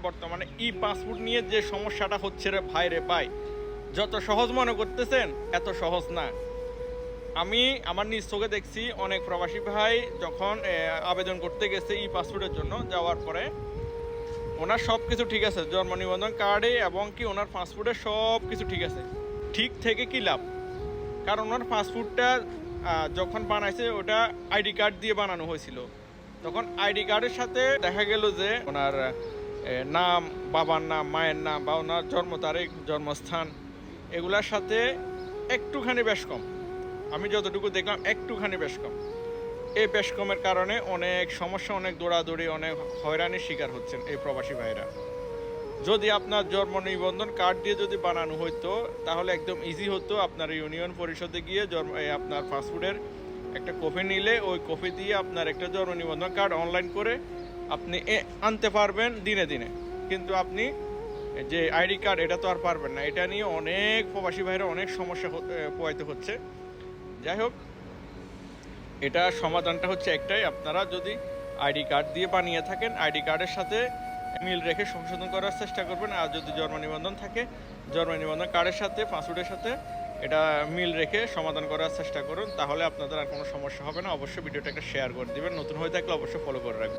বর্তমানে ই পাসপোর্ট নিয়ে যে সমস্যাটা হচ্ছে রে ভাই রে ভাই, যত সহজ মনে করতেছেন এত সহজ না। আমি আমার নিজ চোখে দেখছি অনেক প্রবাসী ভাই যখন আবেদন করতে গেছে ই পাসপোর্টের জন্য, যাওয়ার পরে ওনার সব কিছু ঠিক আছে, জন্ম নিবন্ধন কার্ডে এবং কি ওনার পাসপোর্টে সব কিছু ঠিক আছে। ঠিক থেকে কি লাভ? কারণ ওনার পাসপোর্টটা যখন বানাইছে ওটা আইডি কার্ড দিয়ে বানানো হয়েছিল। তখন আইডি কার্ডের সাথে দেখা গেল যে ওনার নাম, বাবার নাম, মায়ের নাম বা ওনার জন্ম তারিখ, জন্মস্থান এগুলার সাথে একটুখানি বেশ কম। আমি যতটুকু দেখলাম একটুখানি বেশ কম। এই বেশ কমের কারণে অনেক সমস্যা, অনেক দৌড়াদৌড়ি, অনেক হয়রানির শিকার হচ্ছেন এই প্রবাসী ভাইরা। যদি আপনার জন্ম নিবন্ধন কার্ড দিয়ে যদি বানানো হতো তাহলে একদম ইজি হতো। আপনার ইউনিয়ন পরিষদে গিয়ে আপনার পাসপোর্টের একটা কপি নিলে ওই কপি দিয়ে আপনার একটা জন্ম নিবন্ধন কার্ড অনলাইন করে আপনি আনতে পারবেন দিনে দিনে। কিন্তু আপনি যে আইডি কার্ড এটা তো আর পারবেন না। এটা নিয়ে অনেক প্রবাসী ভাইরা অনেক সমস্যা পোহাইতে হচ্ছে। যাই হোক, এটা সমাধানটা হচ্ছে একটাই, আপনারা যদি আইডি কার্ড দিয়ে বানিয়ে থাকেন আইডি কার্ডের সাথে মিল রেখে সংশোধন করার চেষ্টা করবেন। আর যদি জন্ম নিবন্ধন থাকে জন্ম নিবন্ধন কার্ডের সাথে পাসপোর্টের সাথে এটা মিল রেখে সমাধান করার চেষ্টা করুন, তাহলে আপনাদের আর কোনো সমস্যা হবে না। অবশ্যই ভিডিওটা একটা শেয়ার করে দিবেন, নতুন হয়ে থাকলে অবশ্যই ফলো করে রাখবেন।